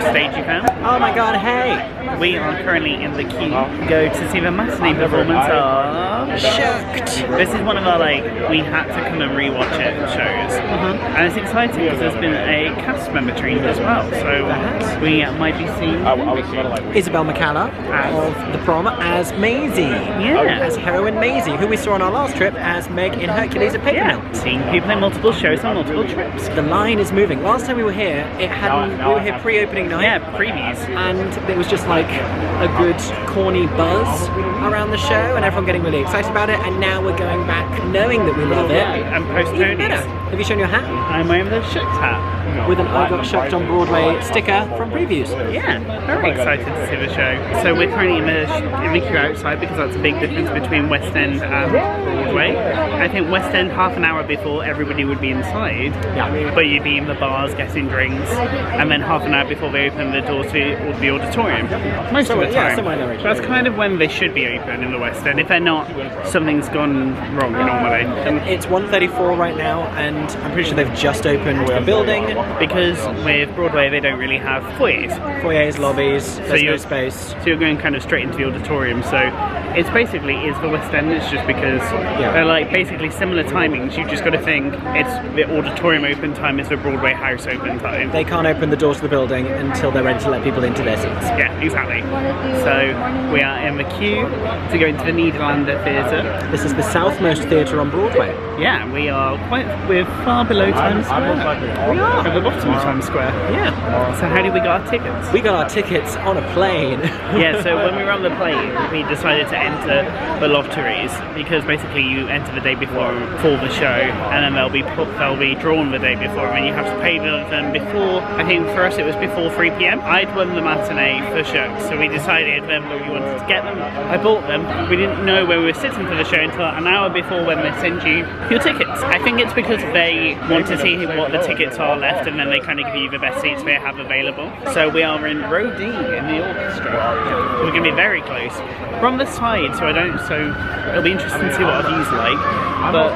stage you found. Oh my god, hey! We are currently in the queue to go to see the matinee performance of Shucked! This is one of our, like, we had to come and rewatch it shows. And it's exciting because there's been a cast member change as well. So we might be seeing Isabelle McCalla of The Prom as Maisie. Yeah. As heroine Maisie, who we saw on our last trip as Meg in Hercules at Paper Mill. Seeing people in multiple shows on multiple trips. The line is moving. Last time we were here, we were here pre-opening night. Yeah, previews. And it was just like a good corny buzz around the show and everyone getting really excited about it, and now we're going back knowing that we love it. And post Even better. Have you shown your hat? I'm wearing the Shucked hat. With an I Got Shucked on Broadway sticker from previews. Yeah, very excited to see the show. So we're currently in the queue outside because that's a big difference between West End and Broadway. I think West End half an hour before everybody would be inside, but you'd be in the bars getting drinks, and then half an hour before they open the doors to the auditorium. Most of the time. That's kind of when they should be open in the West End. If they're not, something's gone wrong normally. It's 1:34 right now, and I'm pretty sure they've just opened the building. Because with Broadway they don't really have foyers. Foyers, lobbies, there's no space. So you're going kind of straight into the auditorium. So it's basically the West End. It's just because they're like basically similar timings. You've just got to think it's the auditorium open time is the Broadway house open time. They can't open the doors to the building until they're ready to let people into their seats. Yeah, exactly. So we are in the queue to go into the Nederlander Theatre. This is the southmost theatre on Broadway. Yeah, we're far below Times Square. We are at the bottom of Times Square. Yeah. So how did we get our tickets? We got our tickets on a plane. Yeah, so when we were on the plane, we decided to enter the lotteries because basically you enter the day before for the show, and then they'll be drawn the day before, and you have to pay them before. I think for us it was before 3 p.m. I'd won the matinee for Shucked, so we decided then that we wanted to get them. I bought them. We didn't know where we were sitting for the show until an hour before when they send you your tickets. I think it's because they want to see what the tickets are left, and then they kind of give you the best seats they have available. So we are in row D in the orchestra. We're going to be very close. We're on the side, so it'll be interesting to see what our view's like. But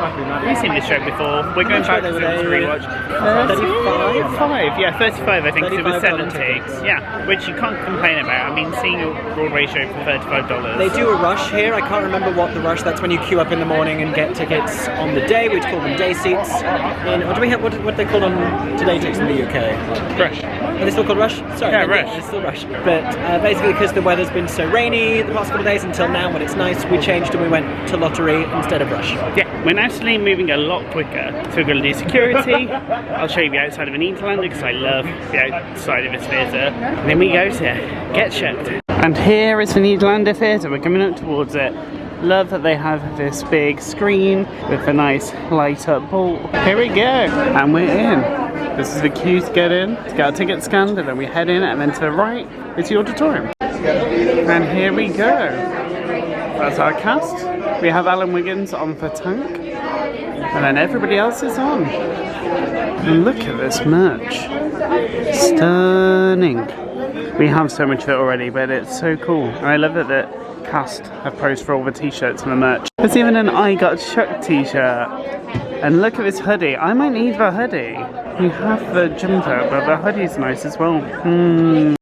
we've seen this show before. We're going back to rewatch. 35? Yeah, 35 I think, because it was 70. Yeah, which you can't complain about. I mean, seeing a Broadway show for $35. They do a rush here. I can't remember what the rush. That's when you queue up in the morning and get tickets on the day. We'd call them day seats. What do we have? What they called on today tickets in the UK? Rush. Are they still called rush? Sorry, yeah, rush. It's still rush. But basically, because the weather's been so rainy the past couple of days until now, when it's nice, we changed and we went to lottery instead of rush. Yeah, we're naturally moving a lot quicker. So we're going to do security. I'll show you the outside of an Nederlander because I love the outside of this theatre. And then we go to get Shucked. And here is the Nederlander Theatre. We're coming up towards it. Love that they have this big screen with a nice light up ball. Here we go, and we're in. This is the queue to get in, to get our ticket scanned, and then we head in, and then to the right is the auditorium. And here we go. That's our cast. We have Alan Wiggins on for Tank, and then everybody else is on. And look at this merch. Stunning. We have so much of it already, but it's so cool. And I love that the cast have posed for all the t-shirts and the merch. There's even an I Got Shucked t-shirt. And look at this hoodie. I might need the hoodie. We have the jumper, but the hoodie's nice as well.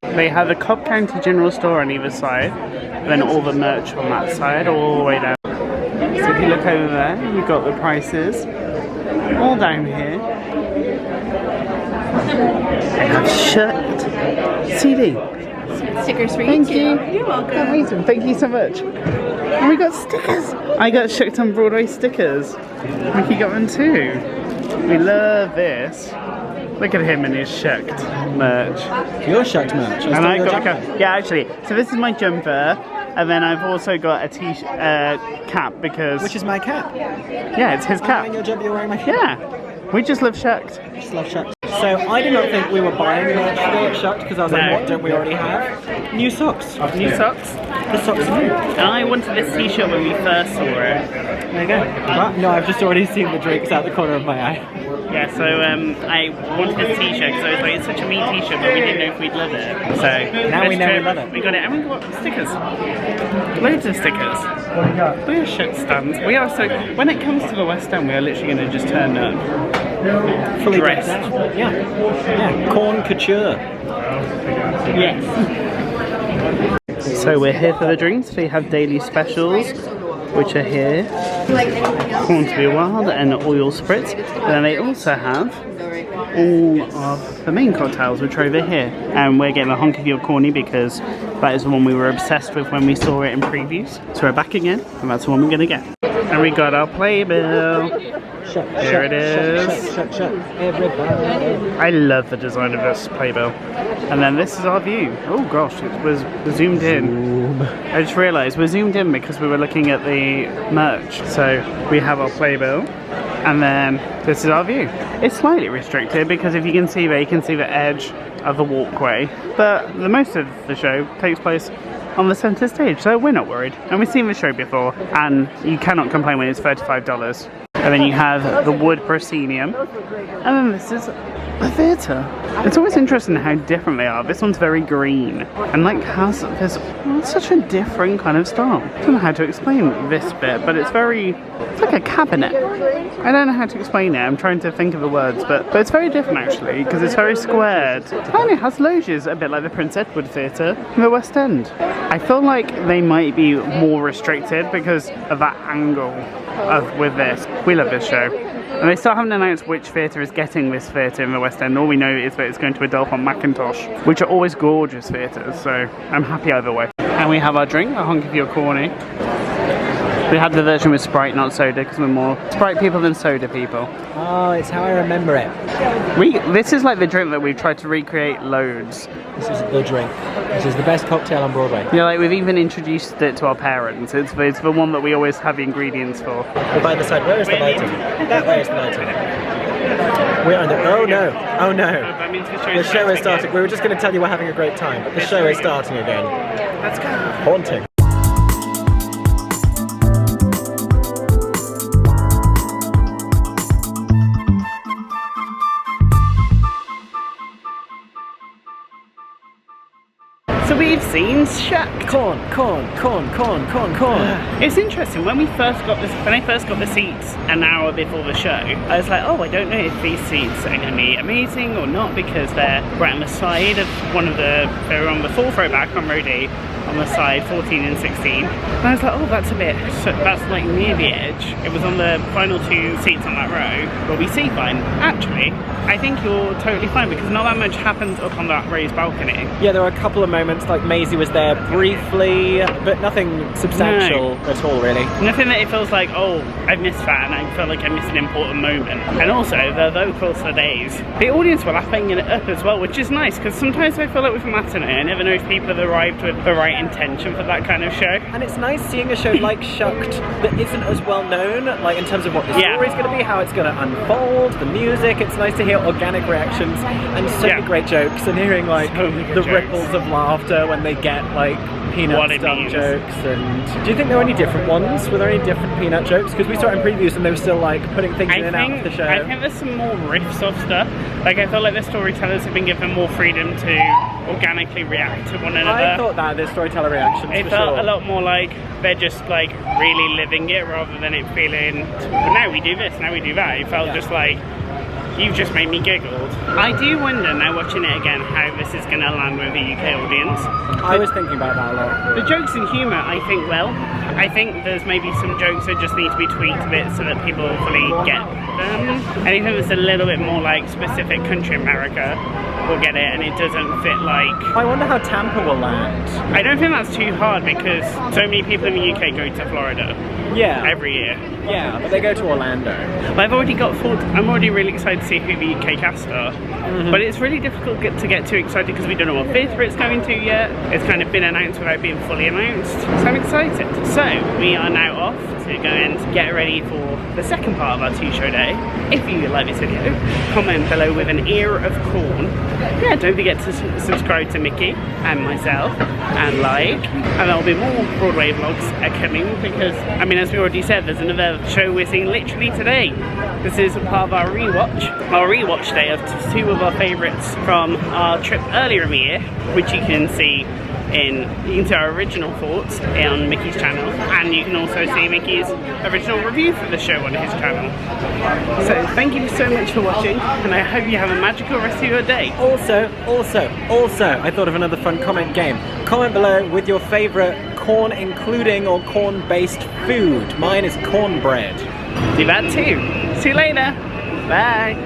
They have the Cobb County General Store on either side, and then all the merch on that side, all the way down. So if you look over there, you've got the prices all down here. They have Shucked CD. Stickers for you. Thank you. You're welcome. Amazing. Thank you so much. And we got stickers. I got Shucked on Broadway stickers. Mickey got them too. We love this. Look at him in his Shucked merch. Your Shucked merch. And I got yeah, actually. So this is my jumper, and then I've also got a cap because. Which is my cap. Yeah, it's his cap. And your jumper, you're wearing my cap. Yeah. We just love Shucked. Just love Shucked. So I did not think we were buying merch today at Shucked because I was like, what don't we already have? New socks. New socks. The socks are new. And I wanted this t-shirt when we first saw it. There you go. What? No, I've just already seen the drinks out the corner of my eye. Yeah, so I wanted this t-shirt because I was like, it's such a mean t-shirt, but we didn't know if we'd love it. So now we know we love it. We got it, and we got stickers. Loads of stickers. What do you got? We are Shucked stands. We are so. When it comes to the West End, we are literally going to just turn up. Fully dressed. Yeah. Corn couture. Yes. So we're here for the drinks. We have daily specials, which are here. Corn to be wild and oil spritz. And then they also have all of the main cocktails, which are over here. And we're getting a honk of your corny because that is the one we were obsessed with when we saw it in previews. So we're back again, and that's the one we're going to get. And we got our playbill. There it is. Shut, everybody. I love the design of this playbill. And then this is our view. Oh gosh, we're zoomed in. I just realised we're zoomed in because we were looking at the merch. So we have our playbill, and then this is our view. It's slightly restricted because if you can see there, you can see the edge of the walkway. But the most of the show takes place on the centre stage, so we're not worried. And we've seen the show before, and you cannot complain when it's $35. And then you have the wood proscenium, and then this is the theatre. It's always interesting how different they are. This one's very green, and like has this such a different kind of style. I don't know how to explain this bit, but it's like a cabinet. I don't know how to explain it. I'm trying to think of the words, but it's very different actually, because it's very squared. And it has loges, a bit like the Prince Edward Theatre in the West End. I feel like they might be more restricted because of that angle with this. We love this show. And they still haven't announced which theatre is getting this theatre in the West End. All we know is that it's going to Adolphe on Macintosh, which are always gorgeous theatres, so I'm happy either way. And we have our drink, a honk of your corny. We had the version with Sprite, not soda, because we're more Sprite people than soda people. Oh, it's how I remember it. This is like the drink that we've tried to recreate loads. This is the drink. This is the best cocktail on Broadway. Yeah, like we've even introduced it to our parents. It's the one that we always have the ingredients for. We're by the side. Where is the lighting? That way is the lighting. We're on the... Oh no! Oh no! The show is starting. We were just going to tell you we're having a great time, but the show is starting again. Let's go. Haunting. So we've seen Shucked. Corn. It's interesting, when I first got the seats an hour before the show, I was like, oh, I don't know if these seats are going to be amazing or not, because they're right on the side of they're on the full row back on row D, on the side 14 and 16. And I was like, oh, that's like near the edge. It was on the final two seats on that row. Will we see fine? Actually, I think you're totally fine because not that much happens up on that raised balcony. Yeah, there were a couple of moments, like Maisie was there briefly, but nothing substantial at all, really. Nothing that it feels like, oh, I've missed that and I feel like I missed an important moment. And also, the vocals for days. The audience were lapping it up as well, which is nice, because sometimes I feel like with a matinee, I never know if people have arrived with the right intention for that kind of show. And it's nice seeing a show like Shucked that isn't as well known, like in terms of what the story's going to be, how it's going to unfold, the music. It's nice to hear organic reactions and so many great jokes, and hearing like the ripples of laughter when they get like peanut stuff jokes. And do you think there were any different ones? Were there any different peanut jokes? Because we saw it in previews and they were still like putting things in and out of the show. I think there's some more riffs of stuff. Like I feel like the storytellers have been given more freedom to organically react to one another. I thought that, the storyteller reactions, it felt a lot more like they're just like really living it rather than it feeling, now we do this, now we do that. It felt just like, you've just made me giggle. I do wonder, now watching it again, how this is going to land with the UK audience. I was thinking about that a lot. The jokes and humour, I think, I think there's maybe some jokes that just need to be tweaked a bit so that people fully get them. Anything that's a little bit more like specific country America will get it, and it doesn't fit like... I wonder how Tampa will land. I don't think that's too hard because so many people in the UK go to Florida. Yeah. Every year. Yeah, but they go to Orlando. But I'm already really excited to see who the UK cast are. But it's really difficult to get too excited because we don't know what theatre it's going to yet. It's kind of been announced without being fully announced. So I'm excited. So we are now off to go and get ready for the second part of our two-show day. If you like this video, comment below with an ear of corn. Yeah, don't forget to subscribe to Mickey and myself and like. And there'll be more Broadway vlogs coming because, I mean, as we already said, there's another show we're seeing literally today. This is part of our rewatch day of two of our favourites from our trip earlier in the year, which you can see you can see our original thoughts on Mickey's channel, and you can also see Mickey's original review for the show on his channel. So thank you so much for watching, and I hope you have a magical rest of your day. Also, I thought of another fun comment game. Comment below with your favourite corn including or corn based food. Mine is cornbread. Do that too. See you later. Bye.